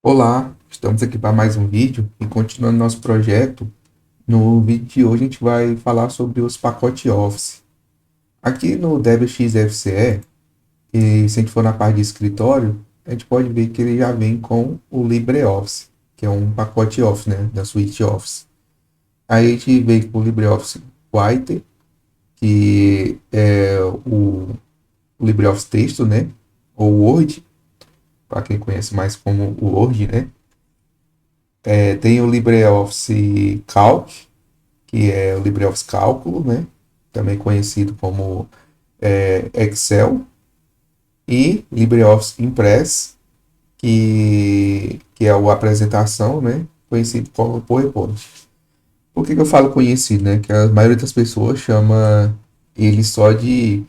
Olá, estamos aqui para mais um vídeo e continuando nosso projeto. No vídeo de hoje a gente vai falar sobre os pacotes Office. Aqui no DevXFCE, e se a gente for na parte de escritório, a gente pode ver que ele já vem com o LibreOffice, que é um pacote Office, né, da suite Office. Aí a gente vem com o LibreOffice Writer, que é o LibreOffice Texto, né, ou Word, para quem conhece mais como o Word, né. Tem o LibreOffice Calc, que é o LibreOffice Cálculo, né? Também conhecido como Excel, e LibreOffice Impress, que é a apresentação, né? Conhecido como PowerPoint. Por que eu falo conhecido, né? Que a maioria das pessoas chama ele só de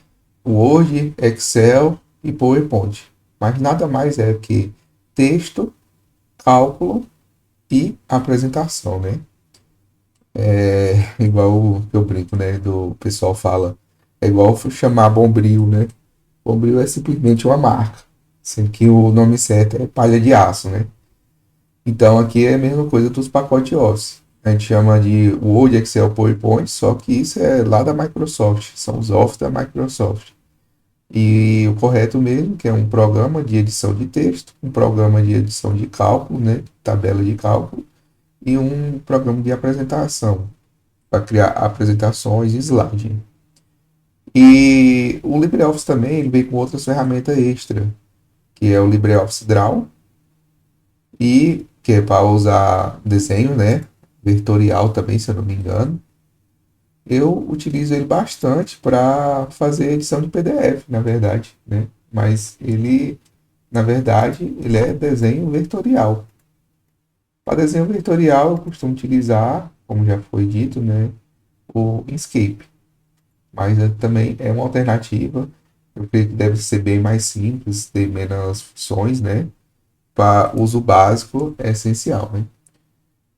Word, Excel e PowerPoint. Mas nada mais é que texto, cálculo e apresentação, né? Igual o que eu brinco, né? Do pessoal fala. É igual chamar Bombril, né? Bombril é simplesmente uma marca. Sendo que o nome certo é palha de aço, né? Então aqui é a mesma coisa dos pacotes Office. A gente chama de Word, Excel, PowerPoint, só que isso é lá da Microsoft. São os Office da Microsoft. E o correto mesmo, que é um programa de edição de texto, um programa de edição de cálculo, né? Tabela de cálculo, e um programa de apresentação, para criar apresentações e slide. E o LibreOffice também ele vem com outras ferramentas extra, que é o LibreOffice Draw, e que é para usar desenho, né? Vetorial também, se eu não me engano. Eu utilizo ele bastante para fazer edição de PDF, na verdade, né? Mas ele, na verdade, ele é desenho vetorial. Para desenho vetorial, eu costumo utilizar, como já foi dito, né? O Inkscape. Mas também é uma alternativa. Eu creio que deve ser bem mais simples, ter menos funções, né? Para uso básico é essencial, né?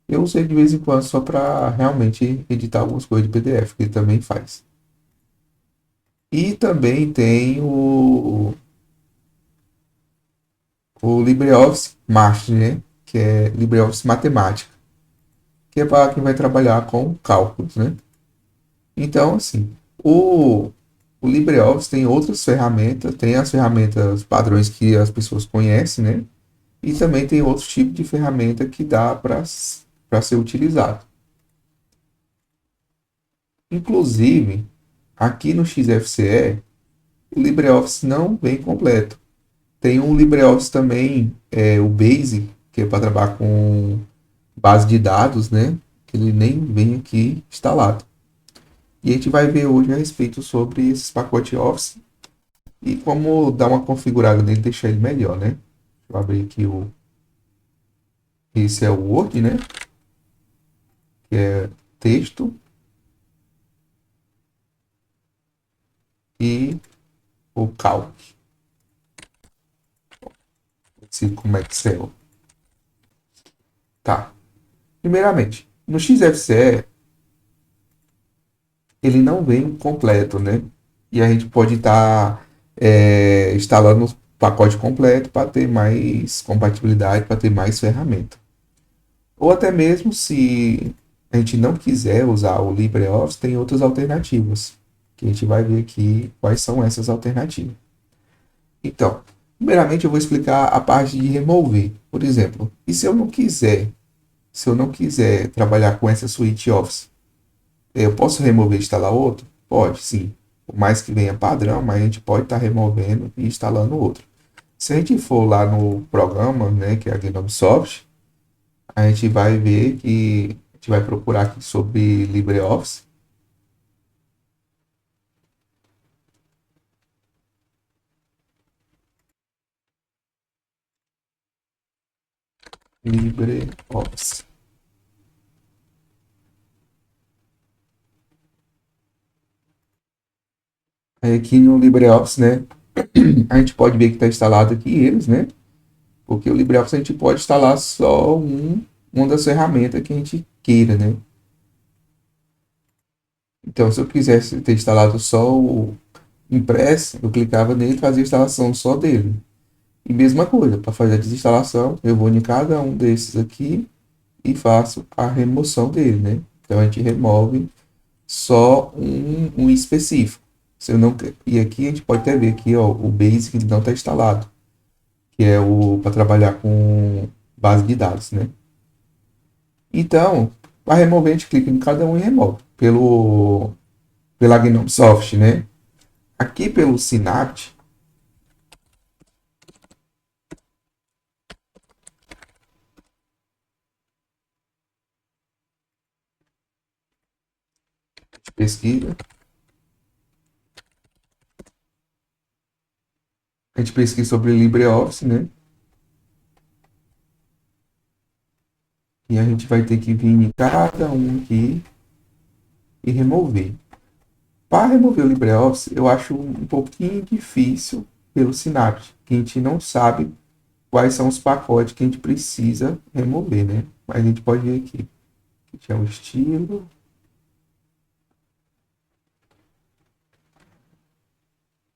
Eu usei de vez em quando só para realmente editar algumas coisas de PDF, que ele também faz. E também tem o LibreOffice Master, né? Que é LibreOffice Matemática, que é para quem vai trabalhar com cálculos, né? Então, assim, o LibreOffice tem outras ferramentas, tem as ferramentas padrões que as pessoas conhecem, né? E também tem outros tipos de ferramenta que dá para ser utilizado. Inclusive, aqui no XFCE, o LibreOffice não vem completo. Tem um LibreOffice também, o Basic, que é para trabalhar com base de dados, né? Que ele nem vem aqui instalado. E a gente vai ver hoje a respeito sobre esses pacotes Office e como dar uma configurada nele e deixar ele melhor, né? Deixa eu abrir aqui o. Esse é o Word, né? Que é texto e o Calc, assim como Excel. Tá. Primeiramente, no XFCE, ele não vem completo, né? E a gente pode estar instalando o pacote completo para ter mais compatibilidade, para ter mais ferramenta. Ou até mesmo se a gente não quiser usar o LibreOffice, tem outras alternativas, que a gente vai ver aqui quais são essas alternativas. Então, primeiramente eu vou explicar a parte de remover. Por exemplo, e se eu não quiser trabalhar com essa suite Office, eu posso remover e instalar outro? Pode, sim. Por mais que venha padrão, mas a gente pode estar removendo e instalando outro. Se a gente for lá no programa, né, que é a Gnome Soft, a gente vai ver que a gente vai procurar aqui sobre LibreOffice. LibreOffice. Aí aqui no LibreOffice, né, a gente pode ver que está instalado aqui eles, né? Porque o LibreOffice a gente pode instalar só uma das ferramentas que a gente queira, né? Então, se eu quisesse ter instalado só o Impress, eu clicava nele e fazia a instalação só dele. E mesma coisa, para fazer a desinstalação, eu vou em cada um desses aqui e faço a remoção dele, né? Então a gente remove só um específico. Se eu não, e aqui a gente pode até ver aqui, ó, o Basic não está instalado, que é o para trabalhar com base de dados, né? Então, para remover, a gente clica em cada um e remove. Pela Gnome Soft, né? Aqui pelo Synapse, pesquisa, a gente pesquisa sobre LibreOffice, né? E a gente vai ter que vir em cada um aqui e remover. Para remover o LibreOffice, eu acho um pouquinho difícil pelo Synapse, que a gente não sabe quais são os pacotes que a gente precisa remover, né? Mas a gente pode ver aqui. Aqui é o estilo,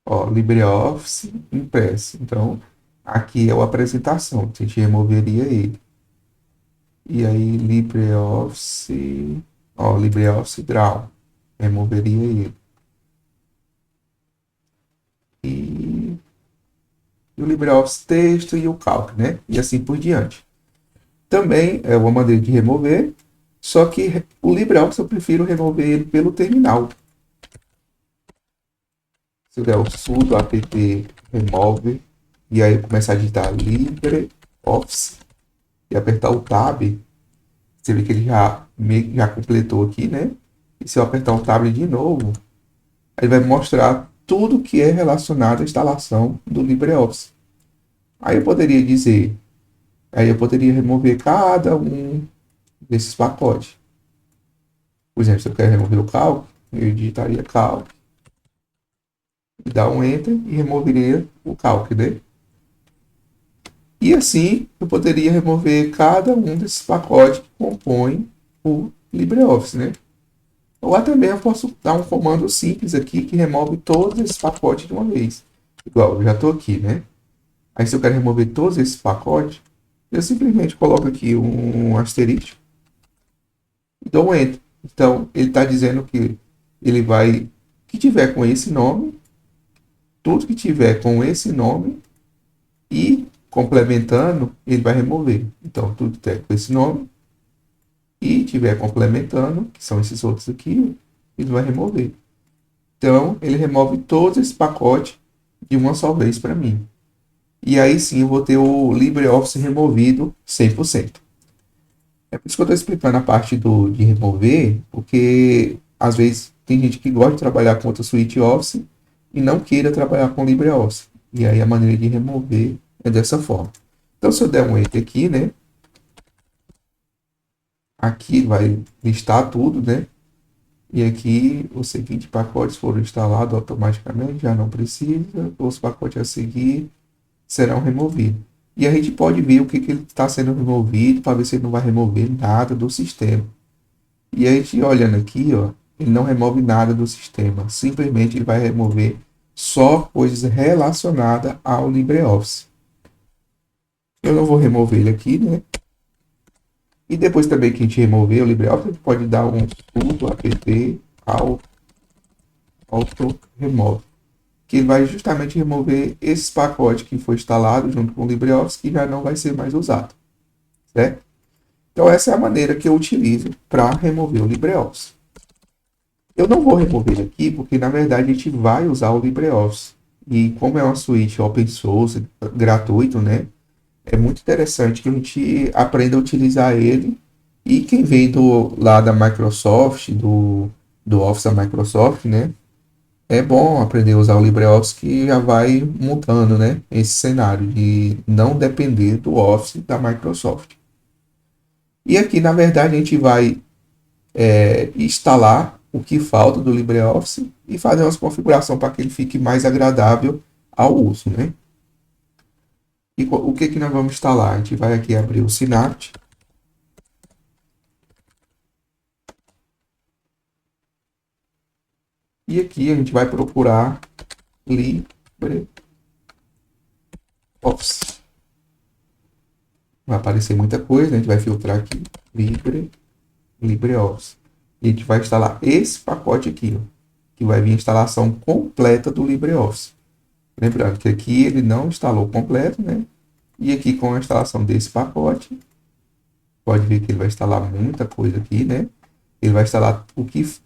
ó, LibreOffice impresso. Então, aqui é a apresentação, a gente removeria ele. E aí, LibreOffice, ó, LibreOffice Draw, removeria ele. E o LibreOffice Texto e o Calc, né? E assim por diante. Também é uma maneira de remover, só que o LibreOffice eu prefiro remover ele pelo terminal. Se eu der o sudo apt remove e aí começar a digitar LibreOffice e apertar o Tab, você vê que ele já completou aqui, né? E se eu apertar o Tab de novo, aí vai mostrar tudo que é relacionado à instalação do LibreOffice. Aí eu poderia dizer, aí eu poderia remover cada um desses pacotes. Por exemplo, se eu quero remover o calc, eu digitaria calc, dar um enter e removeria o calc, né? E assim eu poderia remover cada um desses pacotes que compõem o LibreOffice, né? Ou até mesmo eu posso dar um comando simples aqui que remove todos esses pacotes de uma vez. Igual, eu já estou aqui, né? Aí se eu quero remover todos esses pacotes, eu simplesmente coloco aqui um asterisco e dou um enter. Então, ele está dizendo que ele vai, que tiver com esse nome, tudo que tiver com esse nome e complementando, ele vai remover. Então, tudo que tiver com esse nome e tiver complementando, que são esses outros aqui, ele vai remover. Então, ele remove todos esses pacotes de uma só vez para mim. E aí sim eu vou ter o LibreOffice removido 100%. É por isso que eu estou explicando a parte de remover, porque às vezes tem gente que gosta de trabalhar com outra suite Office e não queira trabalhar com LibreOffice. E aí a maneira de remover é dessa forma. Então se eu der um Enter aqui, né? Aqui vai listar tudo, né? E aqui os seguintes pacotes foram instalados automaticamente, já não precisa. Os pacotes a seguir serão removidos. E a gente pode ver o que está sendo removido para ver se ele não vai remover nada do sistema. E a gente olhando aqui, ó, ele não remove nada do sistema. Simplesmente ele vai remover só coisas relacionadas ao LibreOffice. Eu não vou remover ele aqui, né? E depois também que a gente remover o LibreOffice, a gente pode dar um sudo apt auto remove, que vai justamente remover esses pacotes que foi instalado junto com o LibreOffice que já não vai ser mais usado, certo? Então essa é a maneira que eu utilizo para remover o LibreOffice. Eu não vou remover ele aqui porque na verdade a gente vai usar o LibreOffice. E como é uma suíte open source, gratuito, né? É muito interessante que a gente aprenda a utilizar ele. E quem vem lá da Microsoft, do Office da Microsoft, né? É bom aprender a usar o LibreOffice que já vai montando, né? Esse cenário de não depender do Office da Microsoft. E aqui, na verdade, a gente vai instalar o que falta do LibreOffice e fazer uma configuração para que ele fique mais agradável ao uso, né? E o que que nós vamos instalar? A gente vai aqui abrir o Synapse e aqui a gente vai procurar LibreOffice. LibreOffice. Vai aparecer muita coisa, a gente vai filtrar aqui, LibreOffice. E a gente vai instalar esse pacote aqui, ó, que vai vir a instalação completa do LibreOffice. Lembrando que aqui ele não instalou completo, né? E aqui com a instalação desse pacote, pode ver que ele vai instalar muita coisa aqui, né? Ele vai instalar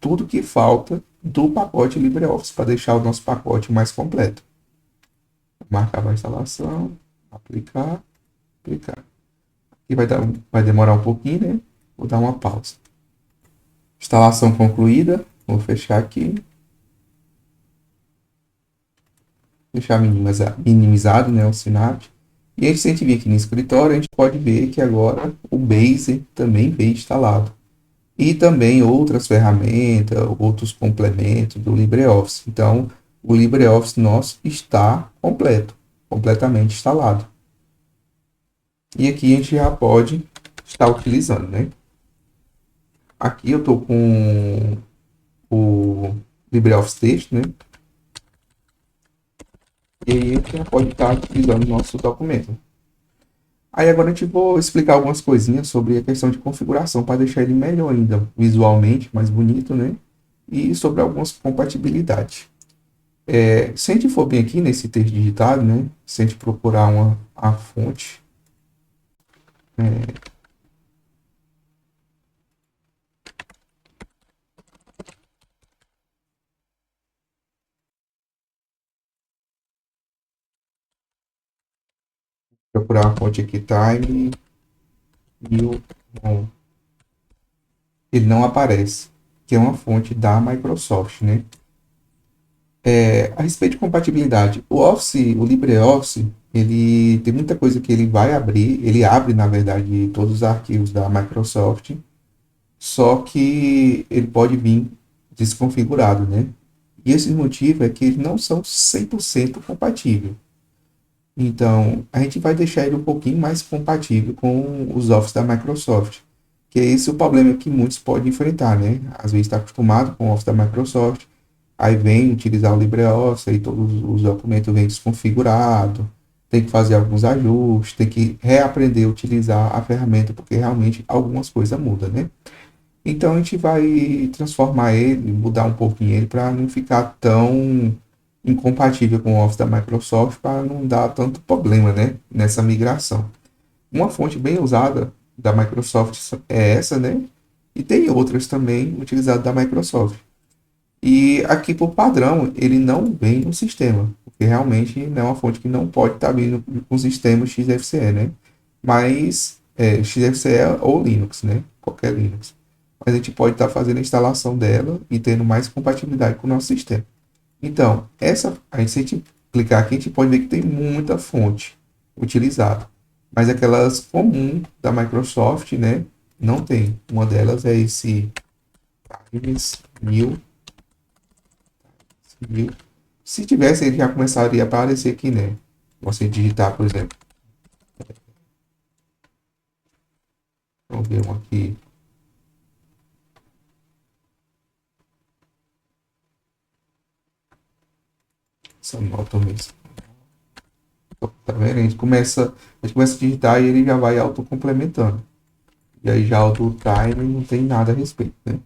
tudo que falta do pacote LibreOffice para deixar o nosso pacote mais completo. Marcar a instalação, aplicar, aplicar. Aqui vai demorar um pouquinho, né? Vou dar uma pausa. Instalação concluída. Vou fechar aqui. Deixar minimizado, né, o Synapse. E aí, se a gente vir aqui no escritório, a gente pode ver que agora o Basic também vem instalado. E também outras ferramentas, outros complementos do LibreOffice. Então, o LibreOffice nosso está completo, completamente instalado. E aqui a gente já pode estar utilizando, né? Aqui eu estou com o LibreOffice Texto, né? E aí a gente já pode estar utilizando o nosso documento. Aí agora a gente vou explicar algumas coisinhas sobre a questão de configuração para deixar ele melhor ainda, visualmente, mais bonito, né? E sobre algumas compatibilidades. Se a gente for bem aqui nesse texto digitado, né? Se a gente procurar a fonte, procurar a fonte aqui, Time New Home, ele não aparece, que é uma fonte da Microsoft, né? A respeito de compatibilidade, o LibreOffice, ele tem muita coisa que ele vai abrir, ele abre, na verdade, todos os arquivos da Microsoft, só que ele pode vir desconfigurado, né? E esse motivo é que eles não são 100% compatíveis. Então, a gente vai deixar ele um pouquinho mais compatível com os Office da Microsoft, que é esse o problema que muitos podem enfrentar, né? Às vezes está acostumado com o Office da Microsoft, aí vem utilizar o LibreOffice, aí todos os documentos vêm desconfigurados, tem que fazer alguns ajustes, tem que reaprender a utilizar a ferramenta, porque realmente algumas coisas mudam, né? Então a gente vai transformar ele, mudar um pouquinho ele para não ficar tão incompatível com o Office da Microsoft, para não dar tanto problema, né, nessa migração. Uma fonte bem usada da Microsoft é essa, né? E tem outras também utilizadas da Microsoft. E aqui por padrão ele não vem no sistema, porque realmente não é uma fonte que não pode estar vindo com o sistema XFCE, né? Mas XFCE ou Linux, né? Qualquer Linux. Mas a gente pode estar fazendo a instalação dela e tendo mais compatibilidade com o nosso sistema. Então, aí se a gente clicar aqui, a gente pode ver que tem muita fonte utilizada. Mas aquelas comuns da Microsoft, né? Não tem. Uma delas é esse Times New. Se tivesse, ele já começaria a aparecer aqui, né? Você digitar, por exemplo. Vamos ver um aqui. Essa nota mesmo. Tá vendo? A gente começa a digitar e ele já vai autocomplementando. E aí já o do time não tem nada a respeito, né?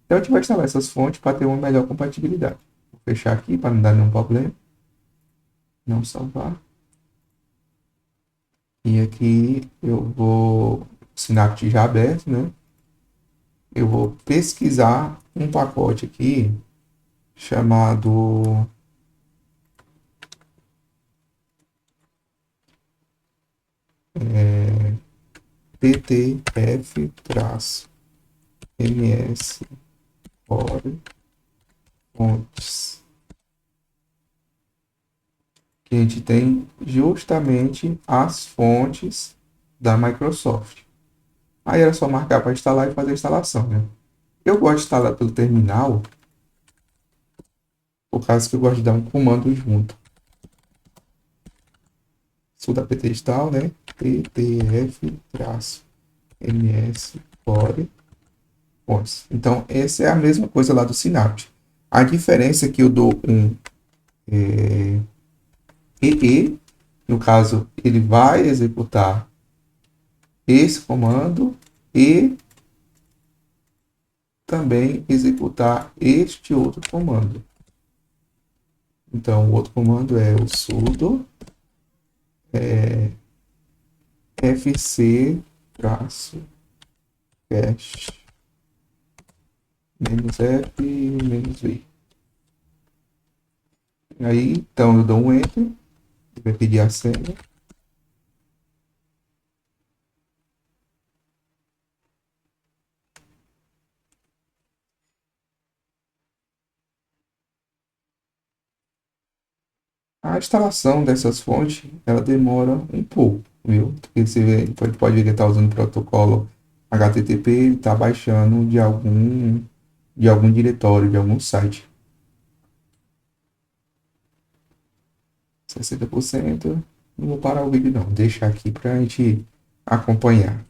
Então a gente vai instalar essas fontes para ter uma melhor compatibilidade. Vou fechar aqui para não dar nenhum problema. Não salvar. E aqui eu vou, Synapse já aberto, né? Eu vou pesquisar um pacote aqui chamado TTF-MS Core Fontes, que a gente tem justamente as fontes da Microsoft. Aí era só marcar para instalar e fazer a instalação, né? Eu gosto de instalar pelo terminal, por causa que eu gosto de dar um comando junto. Sudo apt install, né? TTF-MS Core Fontes. Então, essa é a mesma coisa lá do Synapse. A diferença é que eu dou um EE No caso, ele vai executar esse comando e também executar este outro comando. Então, o outro comando é o sudo fc cache -f -v. Aí, então, eu dou um enter, ele vai pedir a senha. A instalação dessas fontes, ela demora um pouco, viu? Porque você pode ver que está usando o protocolo HTTP, ele está baixando de algum diretório, de algum site. 60%. Não vou parar o vídeo não, deixar aqui para a gente acompanhar.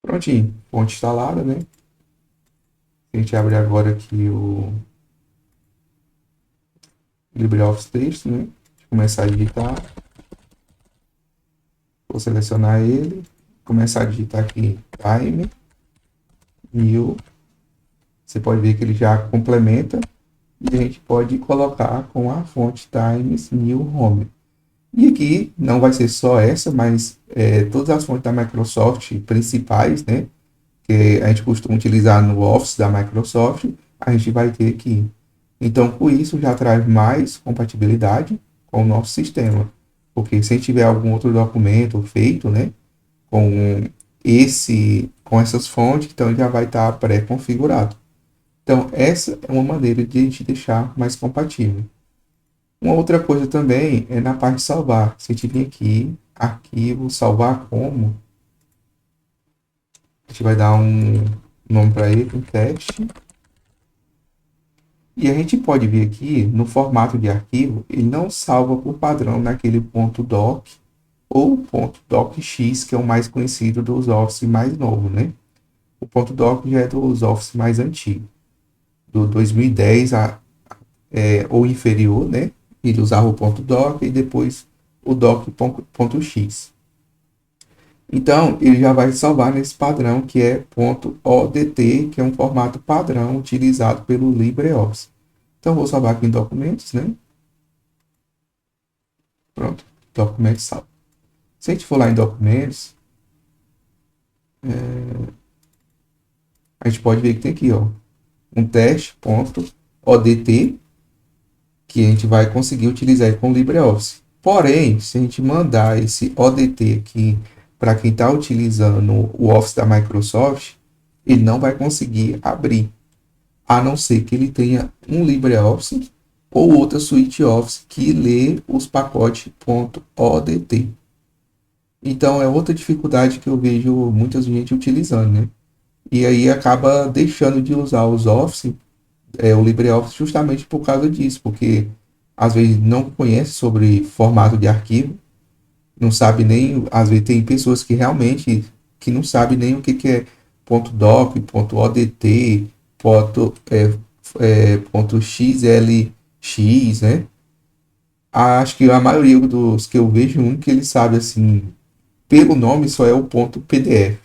Prontinho, fonte instalada, né? A gente abre agora aqui o LibreOffice Texto, né? Começar a digitar. Vou selecionar ele, começar a digitar aqui time new. Você pode ver que ele já complementa e a gente pode colocar com a fonte times new home. E aqui não vai ser só essa, mas todas as fontes da Microsoft principais, né? Que a gente costuma utilizar no Office da Microsoft, a gente vai ter aqui. Então, com isso, já traz mais compatibilidade com o nosso sistema. Porque se a gente tiver algum outro documento feito, né, com essas fontes, então já vai estar pré-configurado. Então, essa é uma maneira de a gente deixar mais compatível. Uma outra coisa também é na parte de salvar. Se a gente vir aqui, arquivo, salvar como, a gente vai dar um nome para ele, um teste. E a gente pode ver aqui, no formato de arquivo, ele não salva por padrão naquele .doc ou .docx, que é o mais conhecido dos Office mais novo, né? O .doc já é dos Office mais antigos, do 2010 ou inferior, né? Ele usava o .doc e depois o doc.x. Então, ele já vai salvar nesse padrão que é .odt, que é um formato padrão utilizado pelo LibreOffice. Então, vou salvar aqui em documentos, né? Pronto, documentos salvo. Se a gente for lá em documentos, a gente pode ver que tem aqui, ó, um teste.odt, que a gente vai conseguir utilizar com o LibreOffice. Porém, se a gente mandar esse ODT aqui para quem está utilizando o Office da Microsoft, ele não vai conseguir abrir, a não ser que ele tenha um LibreOffice ou outra suite Office que lê os pacotes .odt. Então é outra dificuldade que eu vejo muita gente utilizando, né? E aí acaba deixando de usar os Office, o LibreOffice, justamente por causa disso, porque às vezes não conhece sobre formato de arquivo, não sabe nem, às vezes tem pessoas que realmente que não sabem nem o que é .doc, .odt, .xlx, né? Acho que a maioria dos que eu vejo, um que ele sabe assim, pelo nome só é o .pdf,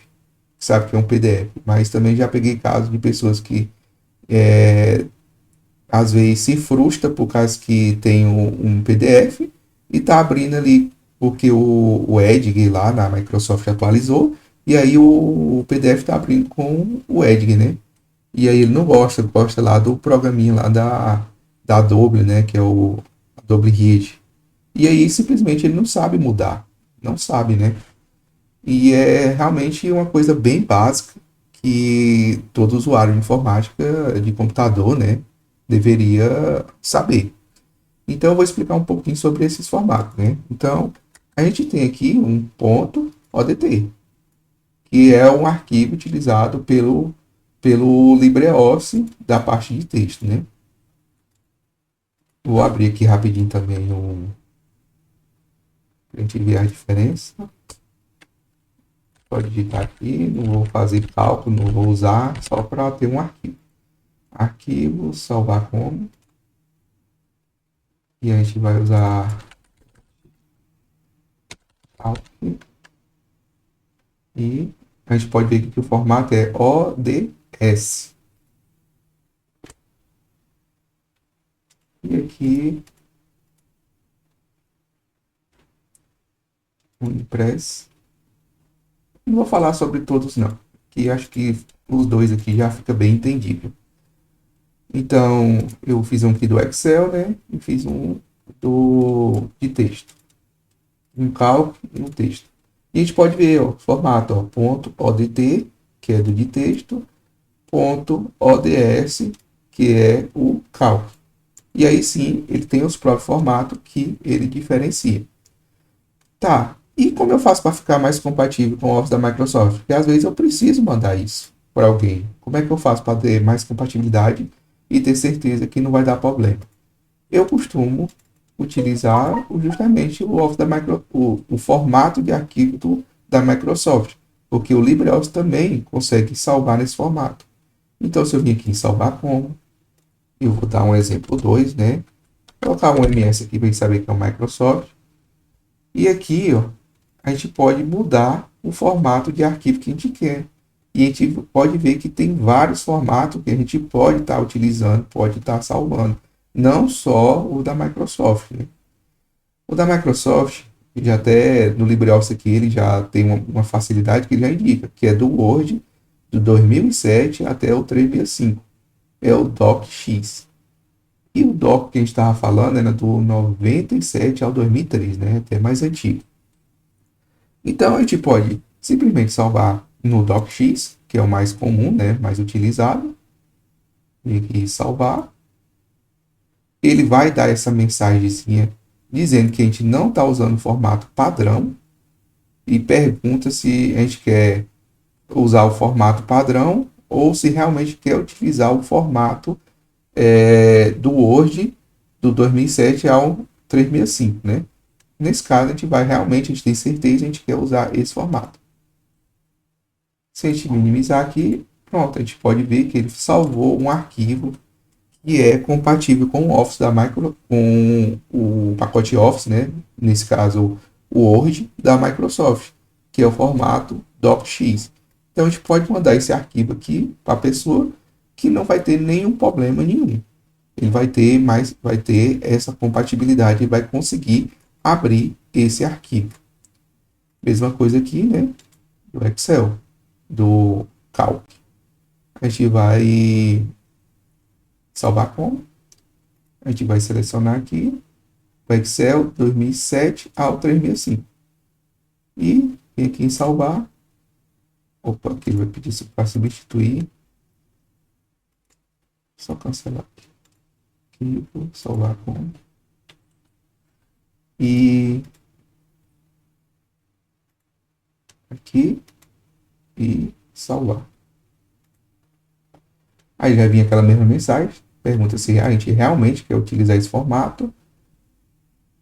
sabe que é um PDF, mas também já peguei casos de pessoas que às vezes se frustra por causa que tem um PDF e tá abrindo ali porque o Edge lá na Microsoft atualizou e aí o PDF tá abrindo com o Edge, né? E aí ele não gosta lá do programinha lá da Adobe, né? Que é o Adobe Reader. E aí simplesmente ele não sabe mudar, não sabe, né? E é realmente uma coisa bem básica que todo usuário de informática, de computador, né, deveria saber. Então eu vou explicar um pouquinho sobre esses formatos, né? Então a gente tem aqui um ponto .odt, que é um arquivo utilizado pelo pelo LibreOffice da parte de texto, né? Vou abrir aqui rapidinho também para a gente ver a diferença. Pode digitar aqui, não vou fazer cálculo, não vou usar, só para ter um arquivo. Arquivo, salvar como. E a gente vai usar cálculo. E a gente pode ver que o formato é ODS. E aqui, o Impress. Não vou falar sobre todos não, que acho que os dois aqui já fica bem entendível. Então, eu fiz um aqui do Excel, né? E fiz um de texto. Um cálculo e um texto. E a gente pode ver, ó, formato, ó, ponto .odt, que é do de texto, ponto .ods, que é o cálculo. E aí sim, ele tem os próprios formatos que ele diferencia. Tá, e como eu faço para ficar mais compatível com o Office da Microsoft? Porque às vezes eu preciso mandar isso para alguém. Como é que eu faço para ter mais compatibilidade e ter certeza que não vai dar problema? Eu costumo utilizar justamente o Office da o formato de arquivo da Microsoft, porque o LibreOffice também consegue salvar nesse formato. Então, se eu vim aqui em salvar como, eu vou dar um exemplo 2, né? Vou colocar um MS aqui para a gente saber que é o Microsoft. E aqui, ó, a gente pode mudar o formato de arquivo que a gente quer. E a gente pode ver que tem vários formatos que a gente pode estar utilizando, pode estar salvando. Não só o da Microsoft, né? O da Microsoft, já até no LibreOffice aqui, ele já tem uma facilidade que ele já indica, que é do Word do 2007 até o 365. É o DocX. E o Doc que a gente estava falando era do 97 ao 2003, né? Até mais antigo. Então a gente pode simplesmente salvar no DocX, que é o mais comum, né? Mais utilizado. E aqui salvar. Ele vai dar essa mensagenzinha dizendo que a gente não está usando o formato padrão e pergunta se a gente quer usar o formato padrão ou se realmente quer utilizar o formato do Word do 2007 ao 365, né? Nesse caso, a gente vai realmente, a gente tem certeza, a gente quer usar esse formato. Se a gente minimizar aqui, pronto, a gente pode ver que ele salvou um arquivo que é compatível com o Office da com o pacote Office, né? Nesse caso, o Word da Microsoft, que é o formato DocX. Então a gente pode mandar esse arquivo aqui para a pessoa que não vai ter nenhum problema nenhum. Ele vai ter essa compatibilidade e vai conseguir abrir esse arquivo. Mesma coisa aqui, né? Do Excel, do Calc. A gente vai salvar como? A gente vai selecionar aqui o Excel 2007 ao 365. E vem aqui em salvar. Opa, aqui ele vai pedir para substituir. Só cancelar aqui. Arquivo, salvar como. E aqui e salvar. Aí já vinha aquela mesma mensagem, pergunta se a gente realmente quer utilizar esse formato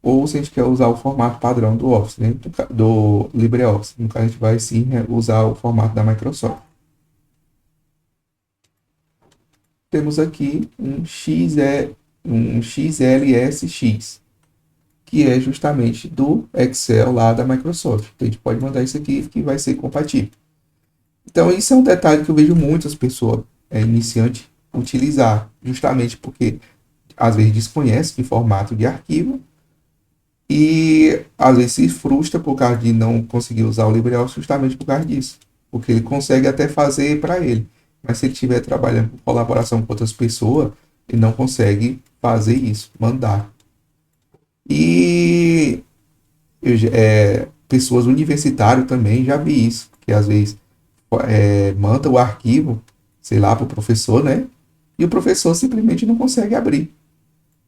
ou se a gente quer usar o formato padrão do Office, né? Do LibreOffice. No caso, a gente vai sim usar o formato da Microsoft. Temos aqui um XLSX, que é justamente do Excel lá da Microsoft. Então, a gente pode mandar isso aqui que vai ser compatível. Então, isso é um detalhe que eu vejo muitas pessoas iniciantes utilizar, justamente porque às vezes desconhece que formato de arquivo e às vezes se frustra por causa de não conseguir usar o LibreOffice justamente por causa disso, porque ele consegue até fazer para ele, mas se ele estiver trabalhando em colaboração com outras pessoas, ele não consegue fazer isso, mandar. E pessoas universitárias também já vi isso, que às vezes manda o arquivo, sei lá, para o professor, né? E o professor simplesmente não consegue abrir.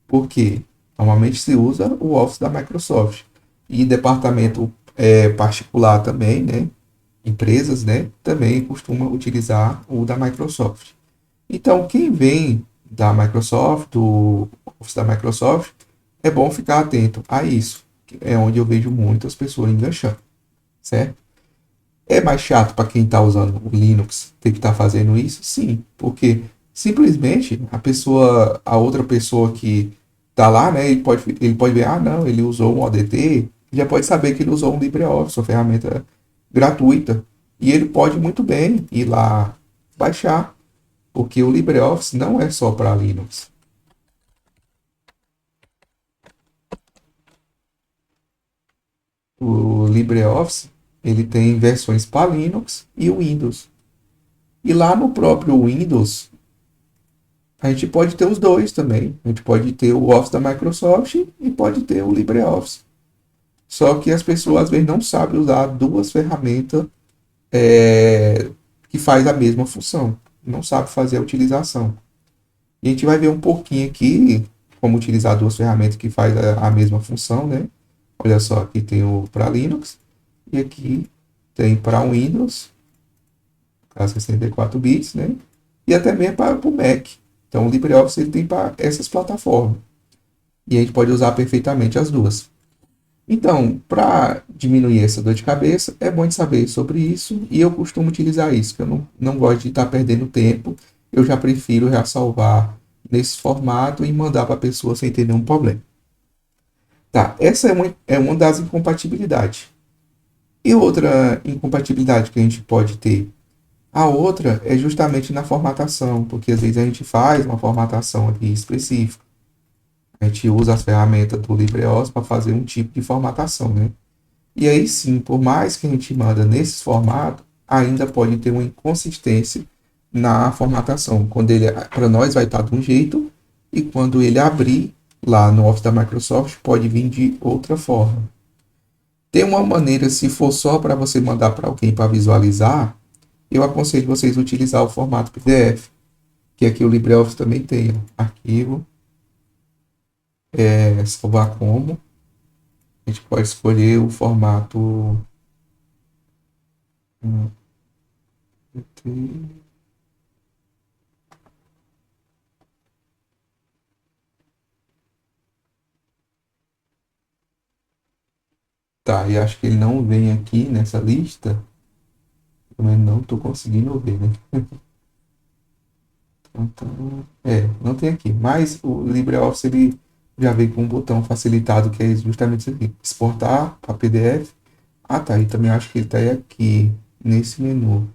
Por quê? Normalmente se usa o Office da Microsoft. E departamento particular também, né? empresas, né, também costumam utilizar o da Microsoft. Então, quem vem da Microsoft, do Office da Microsoft, é bom ficar atento a isso, que é onde eu vejo muitas pessoas enganchando, certo? É mais chato para quem está usando o Linux ter que estar fazendo isso? Sim, porque simplesmente a outra pessoa que está lá, né, ele pode ver, ah, não, ele usou um ODT, já pode saber que ele usou um LibreOffice, uma ferramenta gratuita, e ele pode muito bem ir lá baixar, porque o LibreOffice não é só para Linux. O LibreOffice, ele tem versões para Linux e Windows. E lá no próprio Windows, a gente pode ter os dois também. A gente pode ter o Office da Microsoft e pode ter o LibreOffice. Só que as pessoas às vezes não sabem usar duas ferramentas que faz a mesma função. Não sabe fazer a utilização. E a gente vai ver um pouquinho aqui como utilizar duas ferramentas que faz a mesma função, né? Olha só, aqui tem o para Linux e aqui tem para Windows, caso 64 bits, né? E até mesmo para o Mac. Então o LibreOffice ele tem para essas plataformas. E a gente pode usar perfeitamente as duas. Então, para diminuir essa dor de cabeça, é bom de saber sobre isso e eu costumo utilizar isso, que eu não gosto de estar perdendo tempo, eu já prefiro já salvar nesse formato e mandar para a pessoa sem ter nenhum problema. Tá, essa é uma das incompatibilidades. E outra incompatibilidade que a gente pode ter? A outra é justamente na formatação, porque às vezes a gente faz uma formatação aqui específica. A gente usa as ferramentas do LibreOffice para fazer um tipo de formatação, né? E aí sim, por mais que a gente manda nesses formatos, ainda pode ter uma inconsistência na formatação. Quando ele para nós vai estar de um jeito e quando ele abrir lá no Office da Microsoft pode vir de outra forma. Tem uma maneira, se for só para você mandar para alguém para visualizar, eu aconselho vocês a utilizar o formato PDF, que aqui o LibreOffice também tem, ó, arquivo, salvar como. A gente pode escolher o formato. Tá, e acho que ele não vem aqui nessa lista. Também não estou conseguindo ver, né? Então, não tem aqui. Mas o LibreOffice ele já vem com um botão facilitado que é justamente isso aqui: exportar para PDF. Ah, tá. E também acho que ele está aqui nesse menu.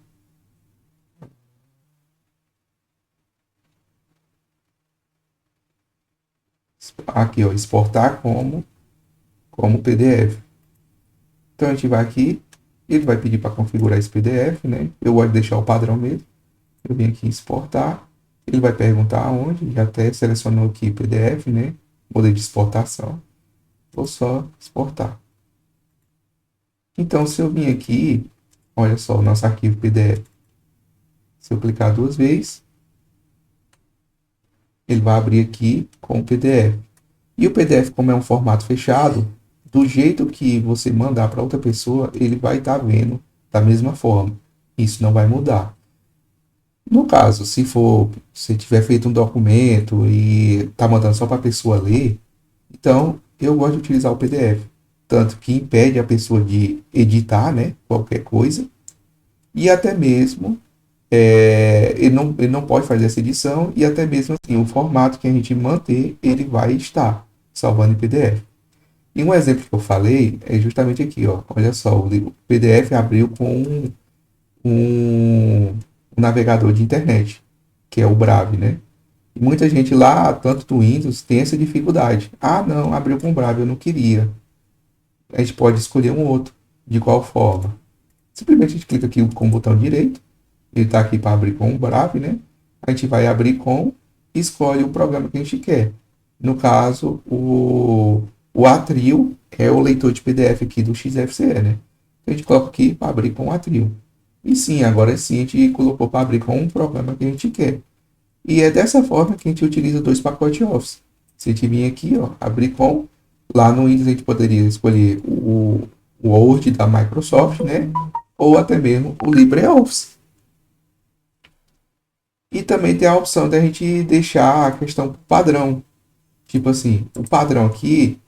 Aqui, ó, exportar como PDF. Então a gente vai aqui, ele vai pedir para configurar esse PDF, né? Eu vou deixar o padrão mesmo. Eu venho aqui em exportar. Ele vai perguntar aonde, já até selecionou aqui PDF, né? Modelo de exportação. Vou só exportar. Então, se eu vir aqui, olha só o nosso arquivo PDF. Se eu clicar duas vezes, ele vai abrir aqui com o PDF. E o PDF, como é um formato fechado, do jeito que você mandar para outra pessoa, ele vai estar vendo da mesma forma. Isso não vai mudar. No caso, se tiver feito um documento e está mandando só para a pessoa ler, então eu gosto de utilizar o PDF. Tanto que impede a pessoa de editar, né, qualquer coisa, e até mesmo ele não pode fazer essa edição, e até mesmo assim, o formato que a gente manter, ele vai estar salvando em PDF. E um exemplo que eu falei é justamente aqui, ó. Olha só, o PDF abriu com um navegador de internet, que é o Brave, né? E muita gente lá, tanto do Windows, tem essa dificuldade. Ah, não, abriu com o Brave, eu não queria. A gente pode escolher um outro. De qual forma? Simplesmente a gente clica aqui com o botão direito. Ele está aqui para abrir com o Brave, né? A gente vai abrir com, escolhe o programa que a gente quer. No caso, o Atril é o leitor de PDF aqui do XFCE, né? A gente coloca aqui para abrir com o Atril. E sim, agora sim a gente colocou para abrir com um programa que a gente quer. E é dessa forma que a gente utiliza dois pacotes Office. Se a gente vir aqui, ó, abrir com, lá no Windows a gente poderia escolher o Word da Microsoft, né? ou até mesmo o LibreOffice. E também tem a opção de a gente deixar a questão padrão. Tipo assim, o padrão aqui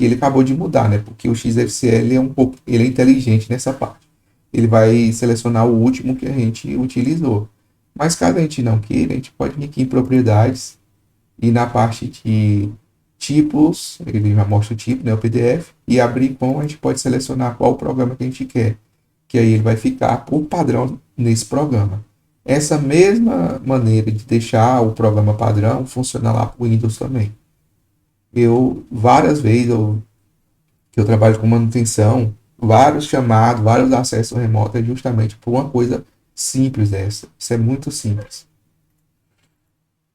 ele acabou de mudar, né? Porque o XFCL é um pouco, ele é inteligente nessa parte. Ele vai selecionar o último que a gente utilizou. Mas caso a gente não queira, a gente pode vir aqui em propriedades e na parte de tipos, ele já mostra o tipo, né, o PDF, e abrir com, a gente pode selecionar qual programa que a gente quer, que aí ele vai ficar por padrão nesse programa. Essa mesma maneira de deixar o programa padrão funciona lá para o Windows também. Várias vezes, que eu trabalho com manutenção, vários chamados, vários acessos remotos, é justamente por uma coisa simples dessa. Isso é muito simples.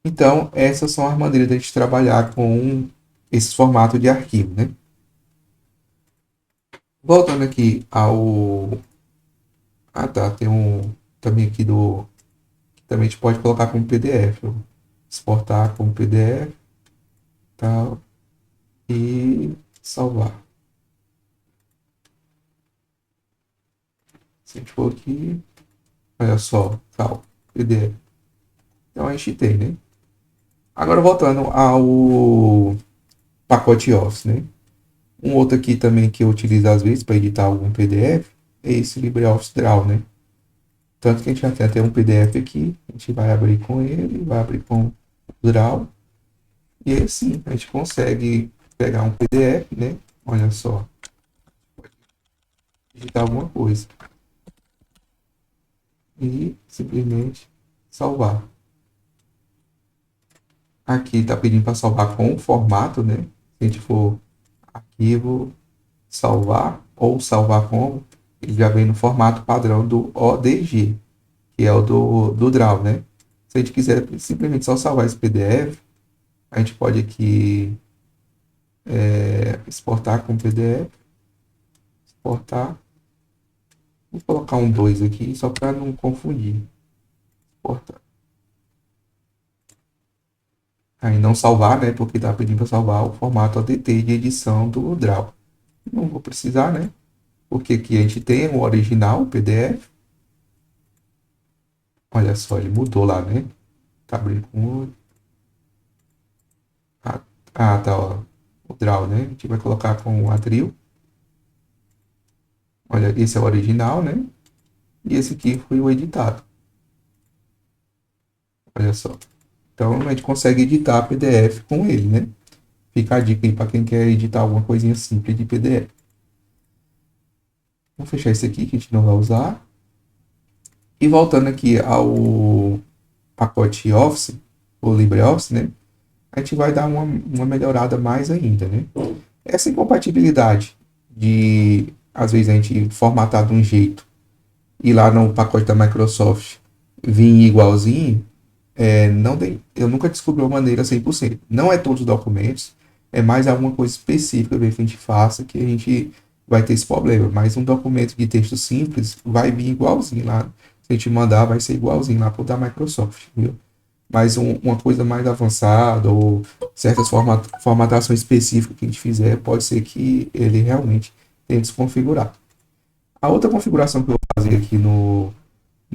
Então, essas são as maneiras de a gente trabalhar com esse formato de arquivo, né? Voltando aqui ao... Ah, tá, tem um também aqui do... que também a gente pode colocar como PDF. Exportar como PDF, tal, e salvar. Se a gente for aqui, olha só, tal, PDF. Então a gente tem, né? Agora voltando ao pacote Office, né? Um outro aqui também que eu utilizo às vezes para editar algum PDF é esse LibreOffice Draw, né? Tanto que a gente já tem até um PDF aqui, a gente vai abrir com ele, vai abrir com o Draw. E aí sim, a gente consegue pegar um PDF, né? Olha só, digitar alguma coisa e simplesmente salvar. Aqui está pedindo para salvar com o formato, né? Se a gente for arquivo, salvar ou salvar como, ele já vem no formato padrão do ODG, que é o do Draw, né? Se a gente quiser simplesmente só salvar esse PDF, a gente pode aqui exportar com PDF, exportar, vou colocar um 2 aqui só para não confundir, exportar. Aí não salvar, né? Porque está pedindo para salvar o formato ODT de edição do Draw. Não vou precisar, né? Porque aqui a gente tem o original, o PDF. Olha só, ele mudou lá, né? Tá abrindo com o... tá, ó. O Draw, né? A gente vai colocar com o Atril. Olha, esse é o original, né? E esse aqui foi o editado. Olha só. Então a gente consegue editar PDF com ele, né? Fica a dica aí para quem quer editar alguma coisinha simples de PDF. Vou fechar esse aqui que a gente não vai usar. E voltando aqui ao pacote Office, o LibreOffice, né? A gente vai dar uma melhorada mais ainda, né? Essa incompatibilidade de, às vezes, a gente formatar de um jeito e lá no pacote da Microsoft vir igualzinho, não tem, eu nunca descobri uma maneira 100%. Não é todos os documentos, é mais alguma coisa específica que a gente faça que a gente vai ter esse problema. Mas um documento de texto simples vai vir igualzinho lá. Se a gente mandar, vai ser igualzinho lá para o da Microsoft, viu? Mas uma coisa mais avançada ou certas formatações específicas que a gente fizer, pode ser que ele realmente tenha desconfigurado. A outra configuração que eu vou fazer aqui no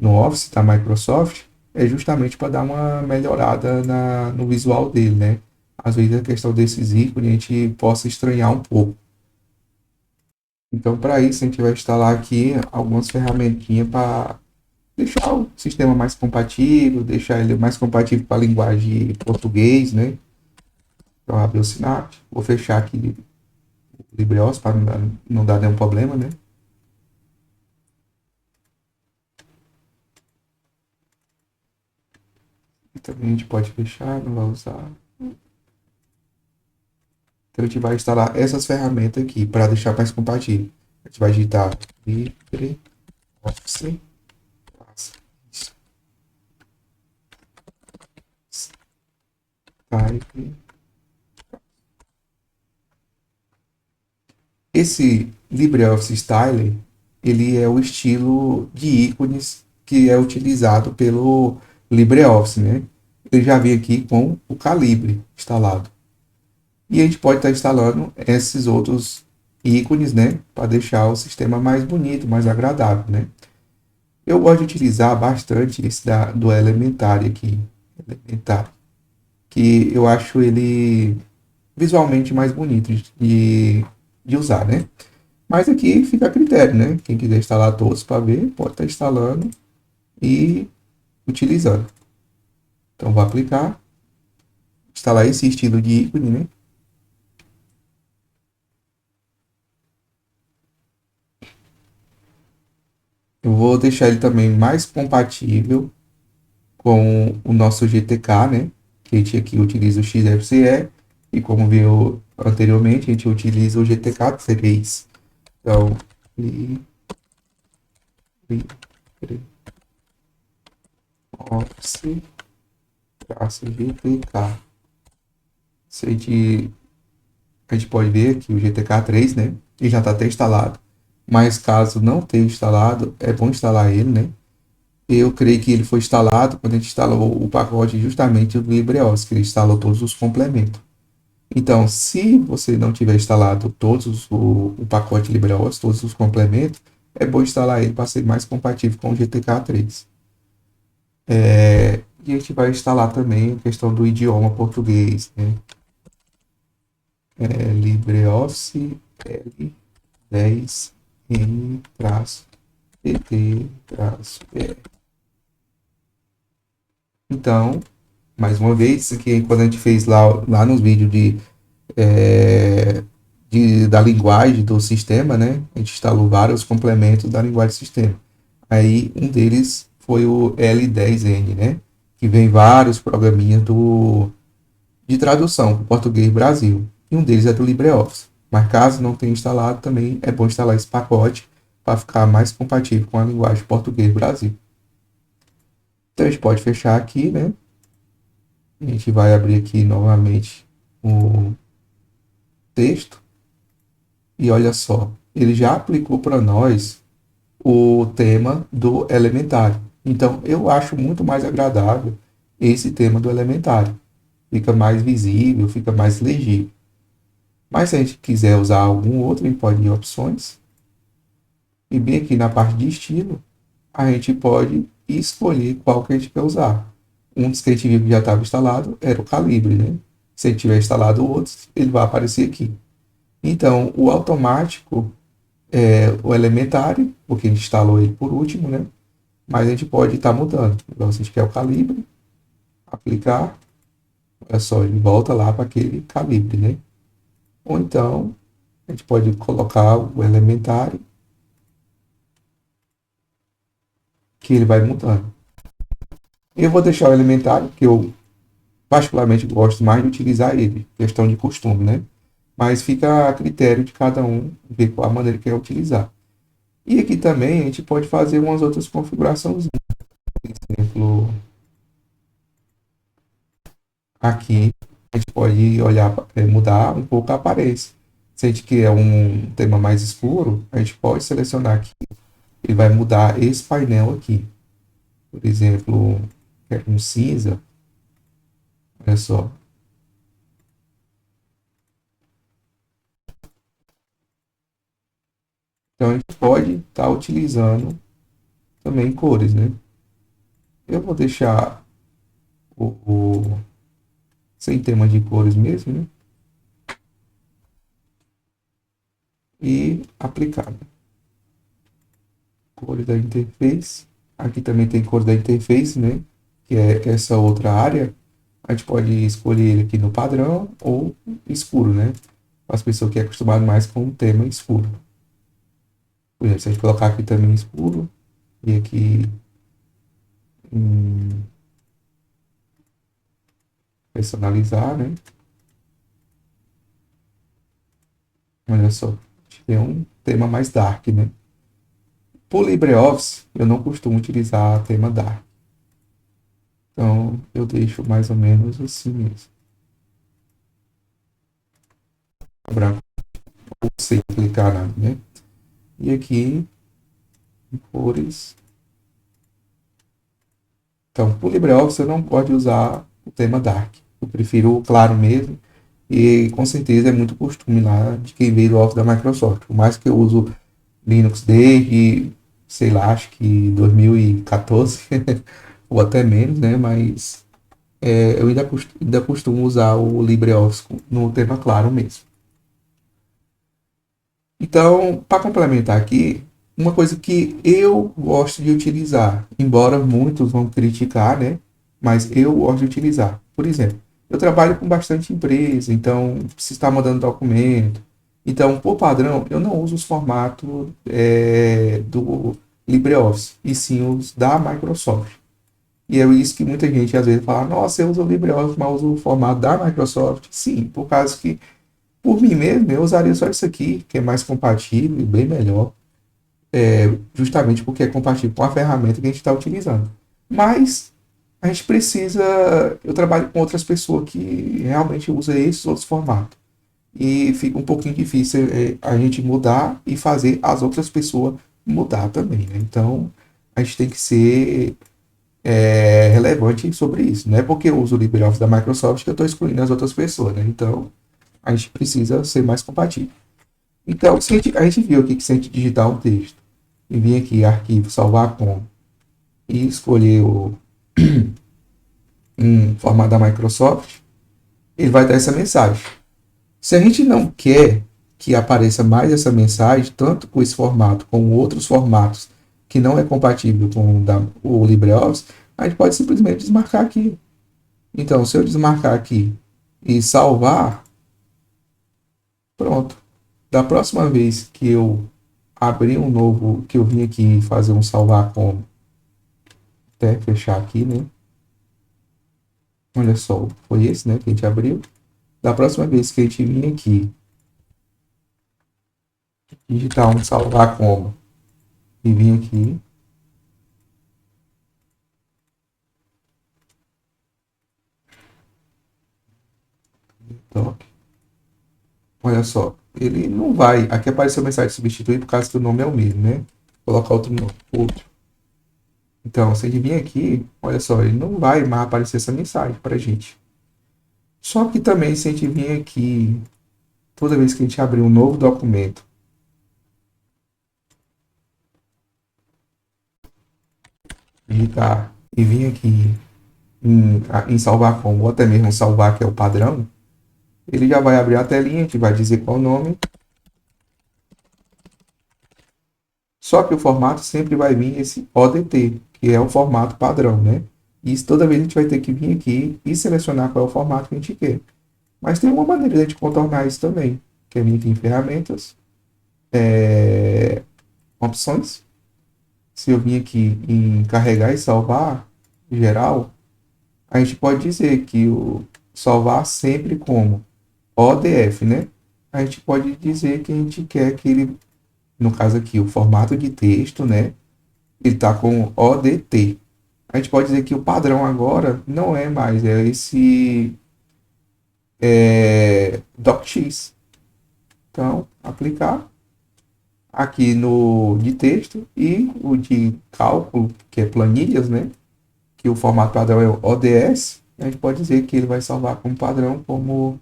Office da Microsoft é justamente para dar uma melhorada no visual dele, né? Às vezes a questão desses ícones a gente possa estranhar um pouco. Então, para isso, a gente vai instalar aqui algumas ferramentinhas para deixar o sistema mais compatível, deixar ele mais compatível para a linguagem português, né? Então, abrir o Synapse, vou fechar aqui o LibreOffice para não dar nenhum problema, né? E também a gente pode fechar, não vai usar. Então, a gente vai instalar essas ferramentas aqui para deixar mais compatível. A gente vai digitar LibreOffice. Type. Esse LibreOffice Styler, ele é o estilo de ícones que é utilizado pelo LibreOffice, né? Ele já vem aqui com o Calibre instalado. E a gente pode estar instalando esses outros ícones, né? Para deixar o sistema mais bonito, mais agradável, né? Eu gosto de utilizar bastante esse do Elementary aqui, Elementary, que eu acho ele visualmente mais bonito de usar, né? Mas aqui fica a critério, né? Quem quiser instalar todos para ver, pode estar instalando e utilizando. Então, vou aplicar, instalar esse estilo de ícone, né? Eu vou deixar ele também mais compatível com o nosso GTK, né? Que a gente aqui utiliza o XFCE e como viu anteriormente, a gente utiliza o GTK3. Então, LibreOffice GTK. A gente pode ver aqui o GTK3, né? Ele já está até instalado. Mas caso não tenha instalado, é bom instalar ele, né? Eu creio que ele foi instalado quando a gente instalou o pacote justamente do LibreOffice, que ele instalou todos os complementos. Então, se você não tiver instalado todos o pacote LibreOffice, todos os complementos, é bom instalar ele para ser mais compatível com o GTK3. E a gente vai instalar também a questão do idioma português, né? LibreOffice L10N-PT-E. Então, mais uma vez, isso aqui quando a gente fez lá nos vídeos da linguagem do sistema, né? A gente instalou vários complementos da linguagem do sistema. Aí um deles foi o L10N, né? Que vem vários programinhas de tradução para o português Brasil. E um deles é do LibreOffice. Mas caso não tenha instalado, também é bom instalar esse pacote para ficar mais compatível com a linguagem português Brasil. Então a gente pode fechar aqui, né? A gente vai abrir aqui novamente o texto. E olha só, ele já aplicou para nós o tema do elementário. Então, eu acho muito mais agradável esse tema do elementário. Fica mais visível, fica mais legível. Mas se a gente quiser usar algum outro, a gente pode ir em opções. E bem aqui na parte de estilo, a gente pode escolher qual que a gente quer usar. Um dos que a gente viu que já estava instalado era o Calibre, né? Se a gente tiver instalado outros, ele vai aparecer aqui. Então, o automático é o Elementary, porque a gente instalou ele por último, né? Mas a gente pode estar mudando. Então, se a gente quer o calibre, aplicar, é só ele volta lá para aquele calibre, né? Ou então, a gente pode colocar o Elementary, que ele vai mudando. Eu vou deixar o Elementary, que eu particularmente gosto mais de utilizar ele, questão de costume, né? Mas fica a critério de cada um ver qual a maneira que quer utilizar. E aqui também a gente pode fazer umas outras configurações. Por exemplo, aqui a gente pode olhar, mudar um pouco a aparência. Se a gente quer um tema mais escuro, a gente pode selecionar aqui. Ele vai mudar esse painel aqui. Por exemplo, quero um cinza. Olha só. Então a gente pode estar utilizando também cores, né? Eu vou deixar o sem tema de cores mesmo, né? E aplicar, né? Cores da interface. Aqui também tem cores da interface, né? Que é essa outra área. A gente pode escolher ele aqui no padrão ou escuro, né? Para as pessoas que é acostumado mais com o tema escuro. Por exemplo, se a gente colocar aqui também escuro e aqui em personalizar, né? Olha só, a gente tem um tema mais dark, né? Por LibreOffice, eu não costumo utilizar tema dark. Então, eu deixo mais ou menos assim mesmo. Branco, sem clicar nada, né? E aqui, em cores. Então, por LibreOffice, eu não pode usar o tema dark. Eu prefiro o claro mesmo. E com certeza é muito costume lá de quem veio do Office da Microsoft. Por mais que eu uso Linux desde sei lá, acho que 2014, ou até menos, né? Mas eu ainda costumo usar o LibreOffice no tema claro mesmo. Então, para complementar aqui, uma coisa que eu gosto de utilizar, embora muitos vão criticar, né? Mas eu gosto de utilizar. Por exemplo, eu trabalho com bastante empresa, então se está mandando documento. Então, por padrão, eu não uso os formatos do LibreOffice, e sim os da Microsoft. E é isso que muita gente às vezes fala, nossa, eu uso o LibreOffice, mas uso o formato da Microsoft. Sim, por causa que por mim mesmo, eu usaria só isso aqui, que é mais compatível e bem melhor, justamente porque é compatível com a ferramenta que a gente está utilizando. Mas a gente precisa. Eu trabalho com outras pessoas que realmente usam esses outros formatos. E fica um pouquinho difícil a gente mudar e fazer as outras pessoas mudar também, né? Então a gente tem que ser relevante sobre isso. Não é porque eu uso o LibreOffice da Microsoft que eu estou excluindo as outras pessoas, né? Então a gente precisa ser mais compatível. Então, se a gente viu aqui que se a gente digitar um texto e vir aqui, arquivo, salvar como, e escolher um formato da Microsoft, ele vai dar essa mensagem. Se a gente não quer que apareça mais essa mensagem, tanto com esse formato como outros formatos que não é compatível com o LibreOffice, a gente pode simplesmente desmarcar aqui. Então, se eu desmarcar aqui e salvar, pronto. Da próxima vez que eu abrir um novo, que eu vim aqui fazer um salvar como, até fechar aqui, né? Olha só, foi esse, né, que a gente abriu. Da próxima vez que a gente vir aqui, digitar um salvar como, e vir aqui, toque. Olha só, ele não vai, aqui apareceu a mensagem de substituir por causa que o nome é o mesmo, né? Vou colocar outro nome, outro. Então, se a gente vir aqui, olha só, ele não vai mais aparecer essa mensagem pra gente. Só que também, se a gente vir aqui, toda vez que a gente abrir um novo documento, digitar e vir aqui em salvar como, ou até mesmo salvar, que é o padrão, ele já vai abrir a telinha, que vai dizer qual o nome. Só que o formato sempre vai vir esse ODT, que é o formato padrão, né? E isso toda vez a gente vai ter que vir aqui e selecionar qual é o formato que a gente quer. Mas tem uma maneira de a gente contornar isso também, que é vir aqui em ferramentas, opções. Se eu vir aqui em carregar e salvar, geral, a gente pode dizer que o salvar sempre como ODF, né? A gente pode dizer que a gente quer que ele, no caso aqui, o formato de texto, né? Ele está com ODT. A gente pode dizer que o padrão agora não é mais, é esse DocX. Então, aplicar aqui no de texto e o de cálculo, que é planilhas, né? Que o formato padrão é o ODS. A gente pode dizer que ele vai salvar como padrão como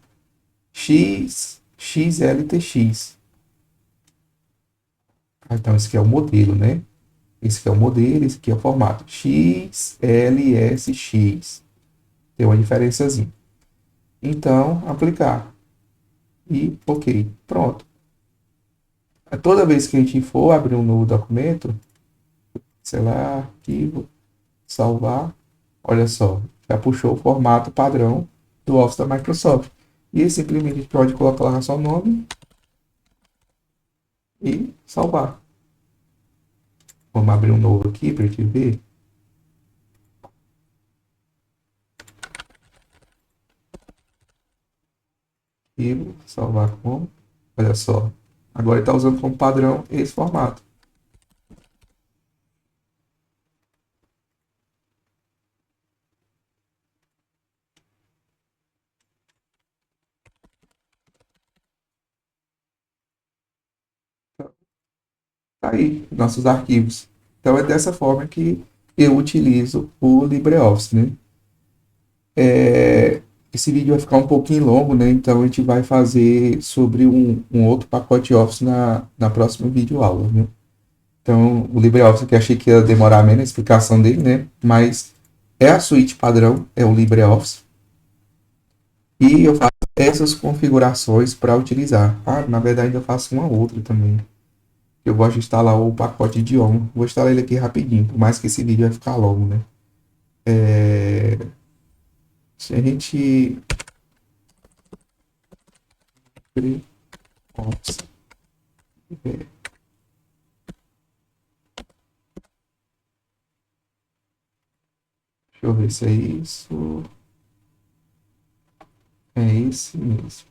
XLTX. Então, esse aqui é o modelo, né? Esse aqui é o modelo, esse aqui é o formato XLSX. Tem uma diferençazinha. Então, aplicar. E ok. Pronto. Toda vez que a gente for abrir um novo documento, sei lá, arquivo, salvar, olha só, já puxou o formato padrão do Office da Microsoft. E simplesmente a gente pode colocar lá só o nome e salvar. Vamos abrir um novo aqui para a gente ver. Arquivo, salvar como. Olha só. Agora ele está usando como padrão esse formato. Tá aí, nossos arquivos. Então é dessa forma que eu utilizo o LibreOffice, né? Esse vídeo vai ficar um pouquinho longo, né? Então a gente vai fazer sobre um outro pacote Office na próxima videoaula, né? Então, o LibreOffice que achei que ia demorar menos a explicação dele, né? Mas é a suíte padrão, é o LibreOffice. E eu faço essas configurações para utilizar. Ah, na verdade, eu faço uma outra também. Eu gosto de instalar o pacote de idioma. Vou instalar ele aqui rapidinho, por mais que esse vídeo vai ficar longo, né? É... Se a gente. LibreOffice. Deixa eu ver se é isso. É esse mesmo.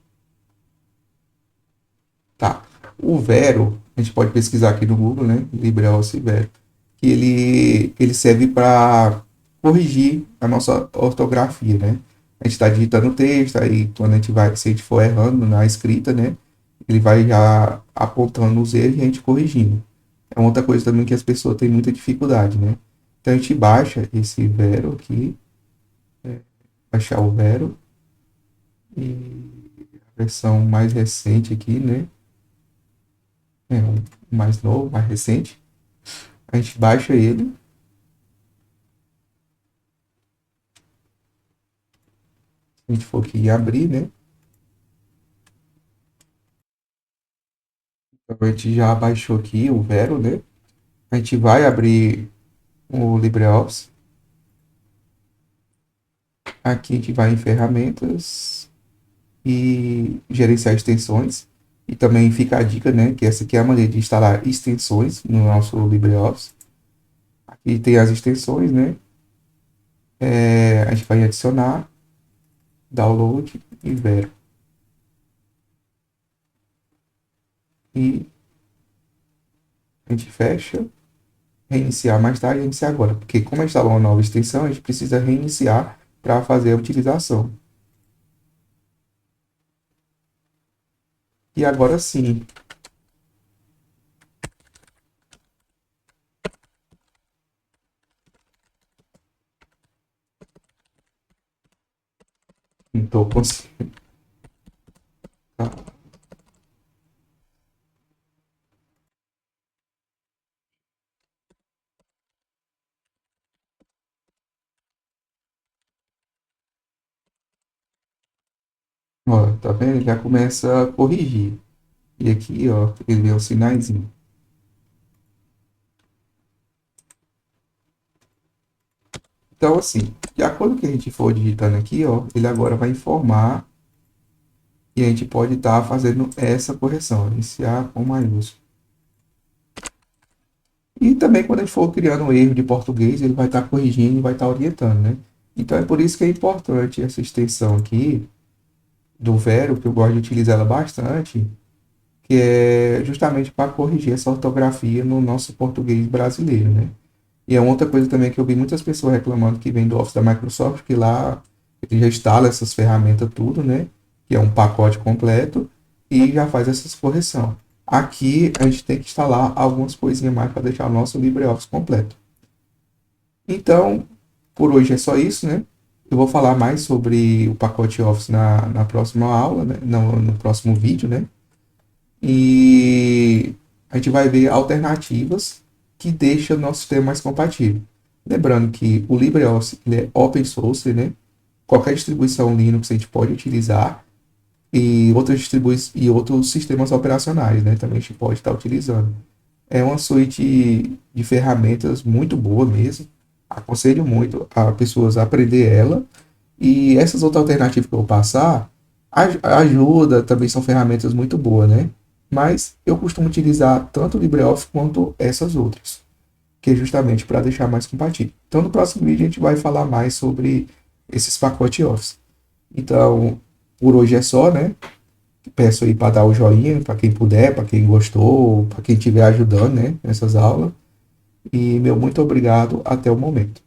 Tá. O Vero, a gente pode pesquisar aqui no Google, né? LibreOffice Vero. Que ele serve para corrigir a nossa ortografia, né? A gente está digitando o texto, aí quando a gente vai, se a gente for errando na escrita, né? Ele vai já apontando os erros e a gente corrigindo. É outra coisa também que as pessoas têm muita dificuldade, né? Então a gente baixa esse Vero aqui, baixar o Vero, e a versão mais recente aqui, né? É um mais novo, mais recente. A gente baixa ele. Se a gente for aqui em abrir, né? Então a gente já baixou aqui o Vero, né? A gente vai abrir o LibreOffice. Aqui a gente vai em ferramentas e gerenciar extensões. E também fica a dica, né? Que essa aqui é a maneira de instalar extensões no nosso LibreOffice. Aqui tem as extensões, né? A gente vai adicionar, download e Vero. E a gente fecha, reiniciar mais tarde e reiniciar agora. Porque como a gente instalou uma nova extensão, a gente precisa reiniciar para fazer a utilização. E agora sim, estou conseguindo. Ó, tá vendo? Ele já começa a corrigir. E aqui, ó, ele vê o sinaizinho. Então, assim, de acordo com o que a gente for digitando aqui, ó, ele agora vai informar e a gente pode estar fazendo essa correção, iniciar com maiúsculo. E também quando a gente for criando um erro de português, ele vai estar corrigindo e vai estar orientando, né? Então é por isso que é importante essa extensão aqui do Vero, que eu gosto de utilizar ela bastante, que é justamente para corrigir essa ortografia no nosso português brasileiro, né? E é outra coisa também que eu vi muitas pessoas reclamando que vem do Office da Microsoft, que lá ele já instala essas ferramentas tudo, né? Que é um pacote completo e já faz essas correções. Aqui a gente tem que instalar algumas coisinhas mais para deixar o nosso LibreOffice completo. Então, por hoje é só isso, né? Eu vou falar mais sobre o pacote Office na próxima aula, né? No próximo vídeo, né? E a gente vai ver alternativas que deixam o nosso sistema mais compatível. Lembrando que o LibreOffice ele é open source, né? Qualquer distribuição Linux a gente pode utilizar e outros sistemas operacionais, né? Também a gente pode estar utilizando. É uma suíte de ferramentas muito boa mesmo. Aconselho muito a pessoas a aprender ela. E essas outras alternativas que eu vou passar ajuda, também são ferramentas muito boas, né? Mas eu costumo utilizar tanto o LibreOffice quanto essas outras, que é justamente para deixar mais compatível. Então, no próximo vídeo, a gente vai falar mais sobre esses pacotes Office. Então, por hoje é só, né? Peço aí para dar o joinha, para quem puder, para quem gostou, para quem estiver ajudando, né? Nessas aulas. E meu muito obrigado. Até o momento.